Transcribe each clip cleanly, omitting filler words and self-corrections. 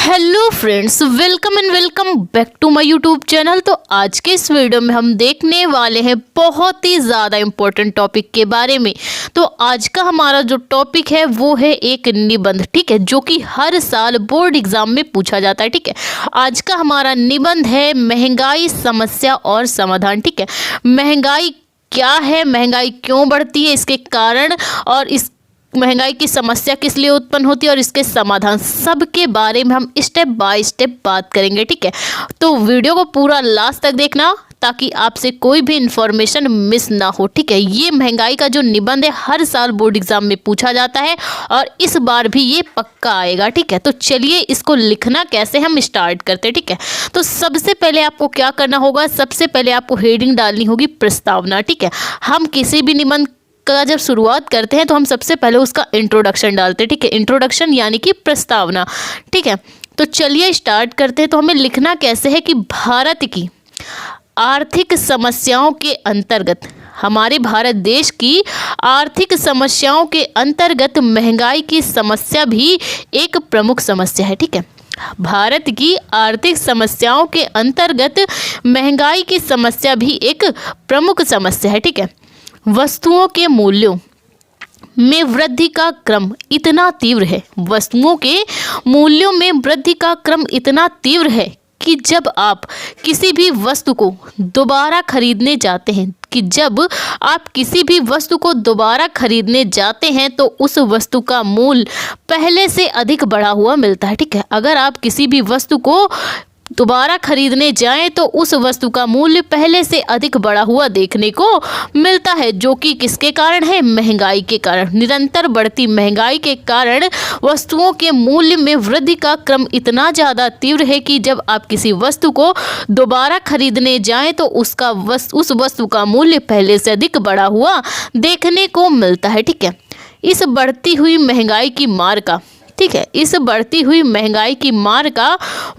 Hello friends, welcome and welcome back to my YouTube channel. तो आज के इस वीडियो में हम देखने वाले हैं बहुत ही ज़्यादा इम्पोर्टेंट टॉपिक के बारे में। तो आज का हमारा जो टॉपिक है वो है एक निबंध, ठीक है, जो कि हर साल बोर्ड एग्जाम में पूछा जाता है। ठीक है, आज का हमारा निबंध है महंगाई, समस्या और समाधान। ठीक है, महंगाई क्या है, महंगाई क्यों बढ़ती है, इसके कारण और इस महंगाई की समस्या किस लिए उत्पन्न होती है और इसके समाधान, सब के बारे में हम स्टेप बाय स्टेप बात करेंगे। ठीक है, तो वीडियो को पूरा लास्ट तक देखना ताकि आपसे कोई भी इंफॉर्मेशन मिस ना हो। ठीक है, ये महंगाई का जो निबंध है हर साल बोर्ड एग्जाम में पूछा जाता है और इस बार भी ये पक्का आएगा। ठीक है, तो चलिए इसको लिखना कैसे हम स्टार्ट करते हैं। ठीक है, तो सबसे पहले आपको क्या करना होगा, सबसे पहले आपको हेडिंग डालनी होगी प्रस्तावना। ठीक है, हम किसी भी निबंध का जब शुरुआत करते हैं तो हम सबसे पहले उसका इंट्रोडक्शन डालते हैं। ठीक है, इंट्रोडक्शन यानी कि प्रस्तावना। ठीक है, तो चलिए स्टार्ट करते हैं। तो हमें लिखना कैसे है कि भारत की आर्थिक समस्याओं के अंतर्गत, हमारे भारत देश की आर्थिक समस्याओं के अंतर्गत महंगाई की समस्या भी एक प्रमुख समस्या है। ठीक है, भारत की आर्थिक समस्याओं के अंतर्गत महंगाई की समस्या भी एक प्रमुख समस्या है। ठीक है, वस्तुओं के मूल्यों में वृद्धि का क्रम इतना तीव्र है, वस्तुओं के मूल्यों में वृद्धि का क्रम इतना तीव्र है कि जब आप किसी भी वस्तु को दोबारा खरीदने जाते हैं जाते हैं तो उस वस्तु का मूल्य पहले से अधिक बढ़ा हुआ मिलता है। ठीक है, अगर आप किसी भी वस्तु को दोबारा खरीदने जाएं तो उस वस्तु का मूल्य पहले से अधिक बढ़ा हुआ देखने को मिलता है, जो कि किसके कारण है, महंगाई के कारण। निरंतर बढ़ती महंगाई के कारण वस्तुओं के मूल्य में वृद्धि का क्रम इतना ज़्यादा तीव्र है कि जब आप किसी वस्तु को दोबारा खरीदने जाएं तो उस वस्तु का मूल्य पहले से अधिक बढ़ा हुआ देखने को मिलता है। ठीक है, इस बढ़ती हुई महंगाई की मार का इस बढ़ती हुई महंगाई की मार का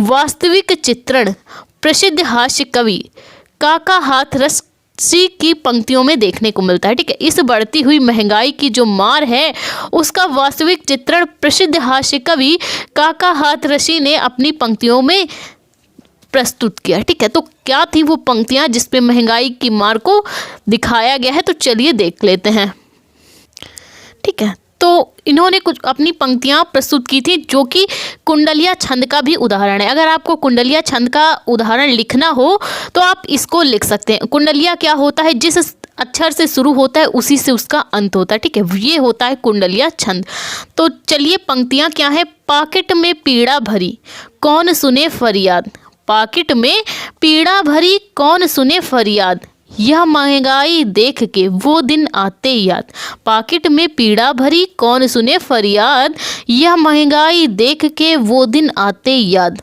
वास्तविक चित्रण प्रसिद्ध हास्य कवि काका हाथरसी की पंक्तियों में देखने को मिलता है। ठीक है, इस बढ़ती हुई महंगाई की जो मार है उसका वास्तविक चित्रण प्रसिद्ध हास्य कवि काका हाथरसी ने अपनी पंक्तियों में प्रस्तुत किया। ठीक है, तो क्या थी वो पंक्तियां जिसपे महंगाई की मार को दिखाया गया है, तो चलिए देख लेते हैं। ठीक है, तो इन्होंने कुछ अपनी पंक्तियां प्रस्तुत की थी जो कि कुंडलिया छंद का भी उदाहरण है। अगर आपको कुंडलिया छंद का उदाहरण लिखना हो तो आप इसको लिख सकते हैं। कुंडलिया क्या होता है, जिस अक्षर से शुरू होता है उसी से उसका अंत होता है। ठीक है, ये होता है कुंडलिया छंद। तो चलिए पंक्तियां क्या है, पाकिट में पीड़ा भरी कौन सुने फरियाद, पाकिट में पीड़ा भरी कौन सुने फरियाद, यह महंगाई देख के वो दिन आते याद, पाकिट में पीड़ा भरी कौन सुने फरियाद, यह महंगाई देख के वो दिन आते याद,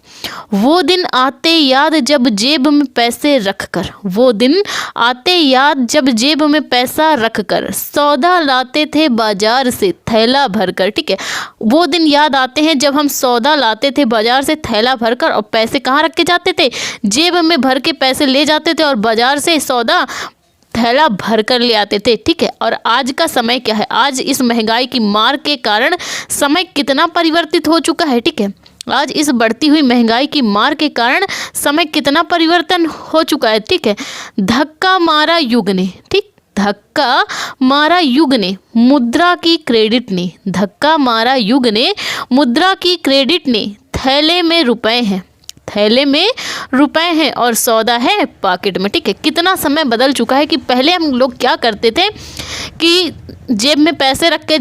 वो दिन आते याद जब जेब में पैसे रख कर, वो दिन आते याद जब जेब में पैसा रख कर सौदा लाते थे बाजार से थैला भर कर। ठीक है, वो दिन याद आते हैं जब हम सौदा लाते थे बाजार से थैला भर कर, और पैसे कहाँ रख के जाते थे, जेब में भर के पैसे ले जाते थे और बाजार से सौदा थैला भर कर ले आते थे। ठीक है, और आज का समय क्या है, आज इस महंगाई की मार के कारण समय कितना परिवर्तित हो चुका है। ठीक है, आज इस बढ़ती हुई महंगाई की मार के कारण समय कितना परिवर्तन हो चुका है। ठीक है, धक्का मारा युग ने, धक्का मारा युग ने मुद्रा की क्रेडिट ने, धक्का मारा युग ने मुद्रा की क्रेडिट ने, थैले में रुपए हैं, थैले में रुपए हैं और सौदा है पॉकेट में। ठीक है, कितना समय बदल चुका है कि पहले हम लोग क्या करते थे कि जेब में पैसे रख के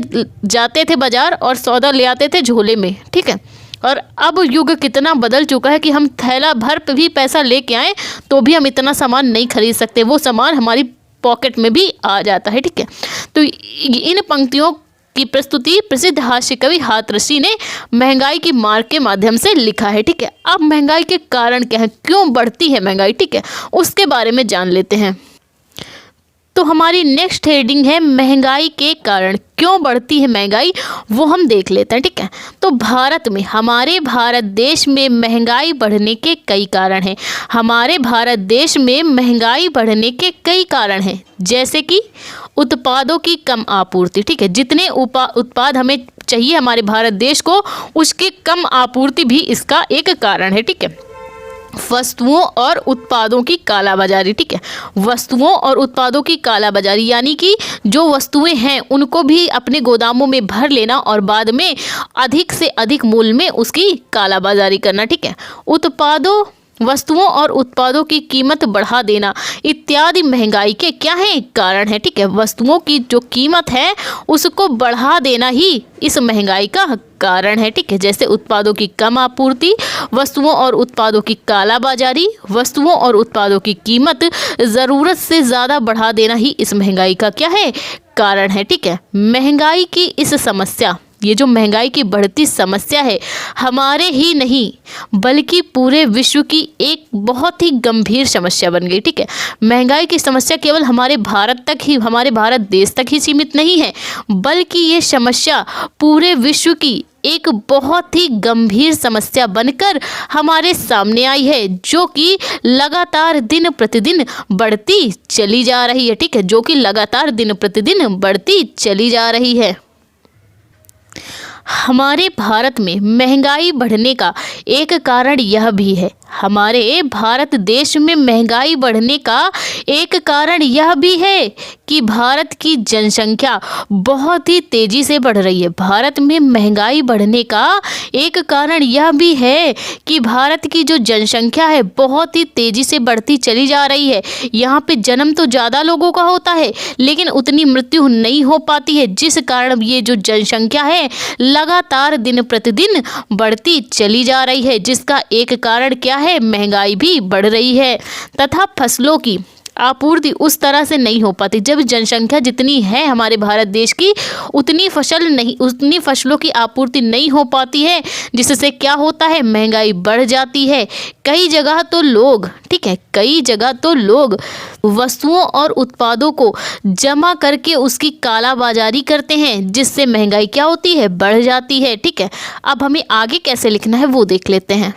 जाते थे बाजार और सौदा ले आते थे झोले में। ठीक है, और अब युग कितना बदल चुका है कि हम थैला भर पे भी पैसा लेके आए तो भी हम इतना सामान नहीं खरीद सकते, वो सामान हमारी पॉकेट में भी आ जाता है। ठीक है, तो इन पंक्तियों की प्रस्तुति प्रसिद्ध हास्य कवि हाथरसी ने महंगाई की मार के माध्यम से लिखा है। ठीक है, अब महंगाई के कारण क्या है, क्यों बढ़ती है महंगाई, ठीक है, उसके बारे में जान लेते हैं। तो हमारी नेक्स्ट हेडिंग है महंगाई के कारण, क्यों बढ़ती है महंगाई वो हम देख लेते हैं। ठीक है, तो भारत में, हमारे भारत देश में महंगाई बढ़ने के कई कारण हैं। हमारे भारत देश में महंगाई बढ़ने के कई कारण हैं, जैसे कि उत्पादों की कम आपूर्ति। ठीक है, जितने उत्पाद हमें चाहिए हमारे भारत देश को, उसकी कम आपूर्ति भी इसका एक कारण है। ठीक है, वस्तुओं और उत्पादों की कालाबाजारी। ठीक है, वस्तुओं और उत्पादों की कालाबाजारी यानी कि जो वस्तुएं हैं उनको भी अपने गोदामों में भर लेना और बाद में अधिक से अधिक मूल्य में उसकी कालाबाजारी करना। ठीक है, वस्तुओं और उत्पादों की कीमत बढ़ा देना इत्यादि महंगाई के क्या है कारण है। ठीक है, वस्तुओं की जो कीमत है उसको बढ़ा देना ही इस महंगाई का कारण है। ठीक है, जैसे उत्पादों की कम आपूर्ति, वस्तुओं और उत्पादों की कालाबाजारी, वस्तुओं और उत्पादों की कीमत ज़रूरत से ज़्यादा बढ़ा देना ही इस महंगाई का क्या है कारण है। ठीक है, महंगाई की इस समस्या, ये जो महंगाई की बढ़ती समस्या है, हमारे ही नहीं बल्कि पूरे विश्व की एक बहुत ही गंभीर समस्या बन गई। ठीक है, महंगाई की समस्या केवल हमारे भारत देश तक ही सीमित नहीं है, बल्कि ये समस्या पूरे विश्व की एक बहुत ही गंभीर समस्या बनकर हमारे सामने आई है, जो कि लगातार दिन प्रतिदिन बढ़ती चली जा रही है। ठीक है, जो कि लगातार दिन प्रतिदिन बढ़ती चली जा रही है। हमारे भारत में महंगाई बढ़ने का एक कारण यह भी है, हमारे भारत देश में महंगाई बढ़ने का एक कारण यह भी है कि भारत की जनसंख्या बहुत ही तेज़ी से बढ़ रही है। भारत में महंगाई बढ़ने का एक कारण यह भी है कि भारत की जो जनसंख्या है बहुत ही तेज़ी से बढ़ती चली जा रही है। यहाँ पे जन्म तो ज़्यादा लोगों का होता है लेकिन उतनी मृत्यु नहीं हो पाती है, जिस कारण ये जो जनसंख्या है लगातार दिन प्रतिदिन बढ़ती चली जा रही है, जिसका एक कारण क्या है, महंगाई भी बढ़ रही है तथा फसलों की आपूर्ति उस तरह से नहीं हो पाती। जब जनसंख्या जितनी है हमारे भारत देश की उतनी फसलों की आपूर्ति नहीं हो पाती है, जिससे क्या होता है, महंगाई बढ़ जाती है। कई जगह तो लोग वस्तुओं और उत्पादों को जमा करके उसकी कालाबाजारी करते हैं, जिससे महंगाई क्या होती है, बढ़ जाती है। ठीक है, अब हमें आगे कैसे लिखना है वो देख लेते हैं।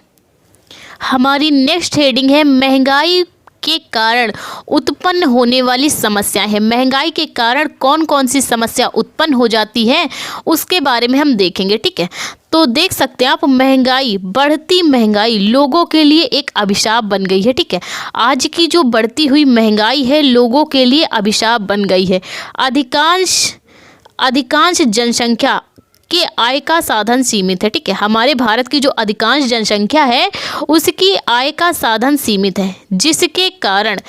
हमारी नेक्स्ट हेडिंग है महंगाई के कारण उत्पन्न होने वाली समस्या है। महंगाई के कारण कौन कौन सी समस्या उत्पन्न हो जाती है उसके बारे में हम देखेंगे। ठीक है, तो देख सकते हैं आप, बढ़ती महंगाई लोगों के लिए एक अभिशाप बन गई है। ठीक है, आज की जो बढ़ती हुई महंगाई है लोगों के लिए अभिशाप बन गई है। अधिकांश जनसंख्या के आय का साधन सीमित है। ठीक है, हमारे भारत की जो अधिकांश जनसंख्या है उसकी आय का साधन सीमित है, जिसके कारण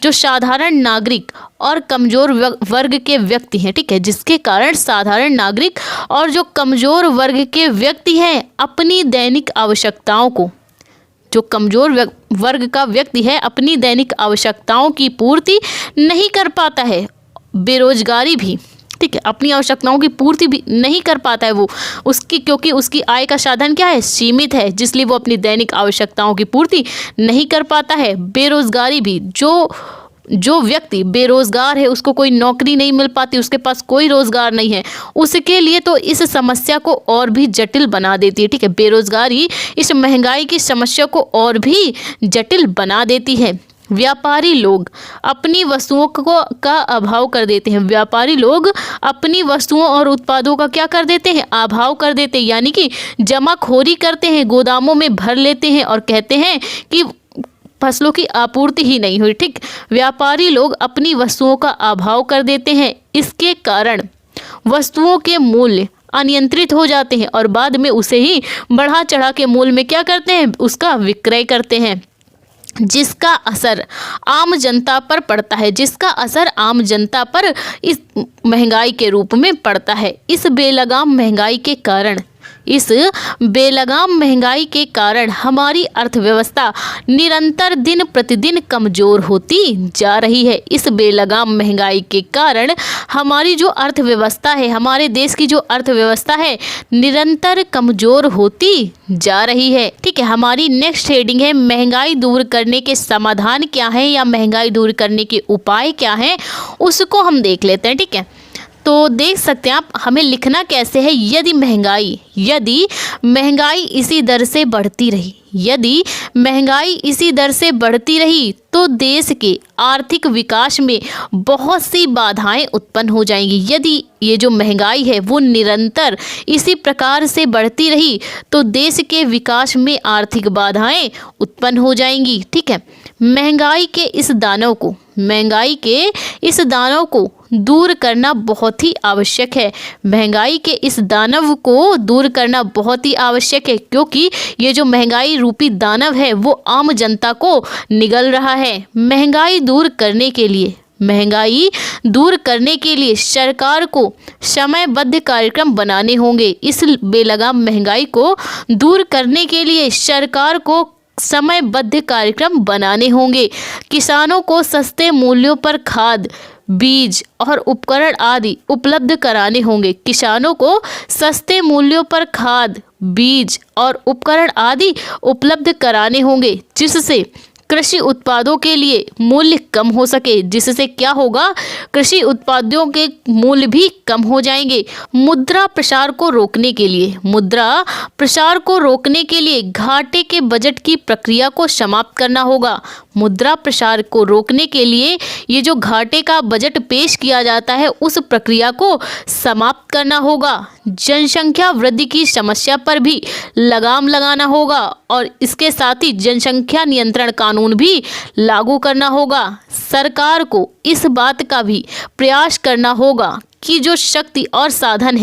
जो साधारण नागरिक और कमज़ोर वर्ग के व्यक्ति हैं, ठीक है, जिसके कारण साधारण नागरिक और जो कमज़ोर वर्ग के व्यक्ति हैं अपनी दैनिक आवश्यकताओं को, जो कमज़ोर वर्ग का व्यक्ति है अपनी दैनिक आवश्यकताओं की पूर्ति नहीं कर पाता है। बेरोजगारी भी, ठीक है, अपनी आवश्यकताओं की पूर्ति भी नहीं कर पाता है वो, क्योंकि उसकी आय का साधन क्या है, सीमित है, जिसलिए वो अपनी दैनिक आवश्यकताओं की पूर्ति नहीं कर पाता है। बेरोजगारी भी, जो व्यक्ति बेरोजगार है उसको कोई नौकरी नहीं मिल पाती, उसके पास कोई रोजगार नहीं है, उसके लिए तो इस समस्या को और भी जटिल बना देती है। ठीक है, बेरोजगारी इस महंगाई की समस्या को और भी जटिल बना देती है। व्यापारी लोग अपनी वस्तुओं का अभाव कर देते हैं। व्यापारी लोग अपनी वस्तुओं और उत्पादों का क्या कर देते हैं, अभाव कर देते हैं, यानी कि जमाखोरी करते हैं, गोदामों में भर लेते हैं और कहते हैं कि फसलों की आपूर्ति ही नहीं हुई। ठीक, व्यापारी लोग अपनी वस्तुओं का अभाव कर देते हैं, इसके कारण वस्तुओं के मूल्य अनियंत्रित हो जाते हैं और बाद में उसे ही बढ़ा चढ़ा के मूल्य में क्या करते हैं, उसका विक्रय करते हैं, जिसका असर आम जनता पर पड़ता है, इस महंगाई के रूप में पड़ता है। इस बेलगाम महंगाई के कारण हमारी अर्थव्यवस्था निरंतर दिन प्रतिदिन कमज़ोर होती जा रही है। इस बेलगाम महंगाई के कारण हमारी जो अर्थव्यवस्था है, हमारे देश की जो अर्थव्यवस्था है निरंतर कमज़ोर होती जा रही है। ठीक है, हमारी नेक्स्ट हेडिंग है महंगाई दूर करने के समाधान क्या है या महंगाई दूर करने के उपाय क्या हैं, उसको हम देख लेते हैं। ठीक है, तो देख सकते हैं आप, हमें लिखना कैसे है, यदि महंगाई इसी दर से बढ़ती रही, यदि महंगाई इसी दर से बढ़ती रही तो देश के आर्थिक विकास में बहुत सी बाधाएं उत्पन्न हो जाएंगी। यदि ये जो महंगाई है वो निरंतर इसी प्रकार से बढ़ती रही तो देश के विकास में आर्थिक बाधाएं उत्पन्न हो जाएंगी। ठीक है, महंगाई के इस दानव को दूर करना बहुत ही आवश्यक है। महंगाई के इस दानव को दूर करना बहुत ही आवश्यक है, क्योंकि ये जो महंगाई रूपी दानव है वो आम जनता को निगल रहा है। महंगाई दूर करने के लिए सरकार को समयबद्ध कार्यक्रम बनाने होंगे। इस बेलगाम महंगाई को दूर करने के लिए सरकार को समयबद्ध कार्यक्रम बनाने होंगे। किसानों को सस्ते मूल्यों पर खाद, बीज और उपकरण आदि उपलब्ध कराने होंगे। किसानों को सस्ते मूल्यों पर खाद, बीज और उपकरण आदि उपलब्ध कराने होंगे, जिससे कृषि उत्पादों के लिए मूल्य कम हो सके। जिससे क्या होगा, कृषि उत्पादों के मूल्य भी कम हो जाएंगे। मुद्रा प्रसार को रोकने के लिए घाटे के बजट की प्रक्रिया को समाप्त करना होगा। मुद्रा प्रसार को रोकने के लिए ये जो घाटे का बजट पेश किया जाता है उस प्रक्रिया को समाप्त करना होगा। जनसंख्या वृद्धि की समस्या पर भी लगाम लगाना होगा और इसके साथ ही जनसंख्या नियंत्रण कानून भी लागू करना होगा। सरकार को इस बात का भी प्रयास करना होगा कि जो शक्ति और साधन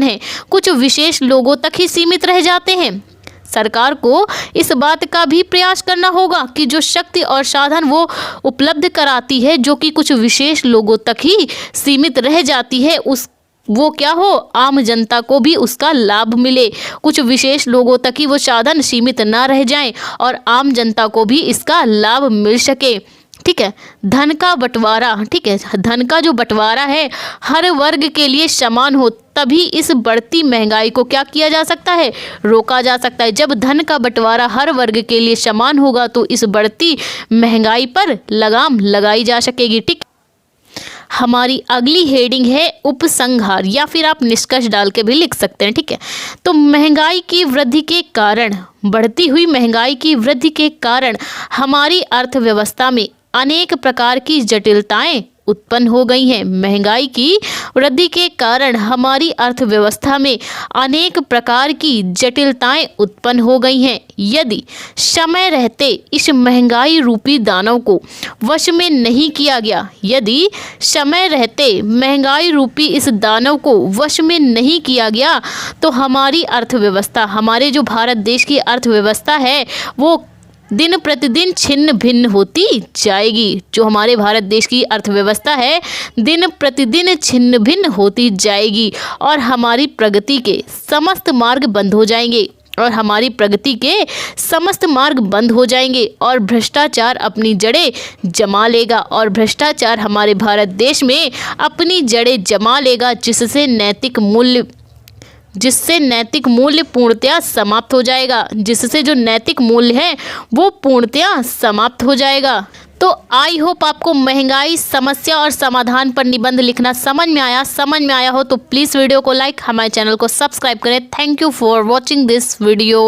है कुछ विशेष लोगों तक ही सीमित रह जाते हैं। सरकार को इस बात का भी प्रयास करना होगा कि जो शक्ति और साधन वो उपलब्ध कराती है जो कि कुछ विशेष लोगों तक ही सीमित रह जाती है, वो क्या हो, आम जनता को भी उसका लाभ मिले। कुछ विशेष लोगों तक ही वो साधन सीमित ना रह जाएं और आम जनता को भी इसका लाभ मिल सके। ठीक है, धन का जो बंटवारा है हर वर्ग के लिए समान हो, तभी इस बढ़ती महंगाई को क्या किया जा सकता है, रोका जा सकता है। जब धन का बंटवारा हर वर्ग के लिए समान होगा तो इस बढ़ती महंगाई पर लगाम लगाई जा सकेगी। ठीक, हमारी अगली हेडिंग है उपसंहार, या फिर आप निष्कर्ष डाल के भी लिख सकते हैं। ठीक है, तो बढ़ती हुई महंगाई की वृद्धि के कारण हमारी अर्थव्यवस्था में अनेक प्रकार की जटिलताएं उत्पन्न हो गई हैं। महंगाई की वृद्धि के कारण हमारी अर्थव्यवस्था में अनेक प्रकार की जटिलताएं उत्पन्न हो गई हैं। यदि समय रहते इस महंगाई रूपी दानव को वश में नहीं किया गया, तो हमारी अर्थव्यवस्था, हमारे जो भारत देश की अर्थव्यवस्था है वो दिन प्रतिदिन छिन्न भिन्न होती जाएगी। जो हमारे भारत देश की अर्थव्यवस्था है दिन प्रतिदिन छिन्न भिन्न होती जाएगी और हमारी प्रगति के समस्त मार्ग बंद हो जाएंगे और भ्रष्टाचार अपनी जड़ें जमा लेगा हमारे भारत देश में अपनी जड़ें जमा लेगा, जिससे नैतिक मूल्य पूर्णतया समाप्त हो जाएगा, जिससे जो नैतिक मूल्य है वो पूर्णतया समाप्त हो जाएगा। तो आई होप आपको महंगाई समस्या और समाधान पर निबंध लिखना समझ में आया हो तो प्लीज़ वीडियो को लाइक, हमारे चैनल को सब्सक्राइब करें। Thank you for watching this video.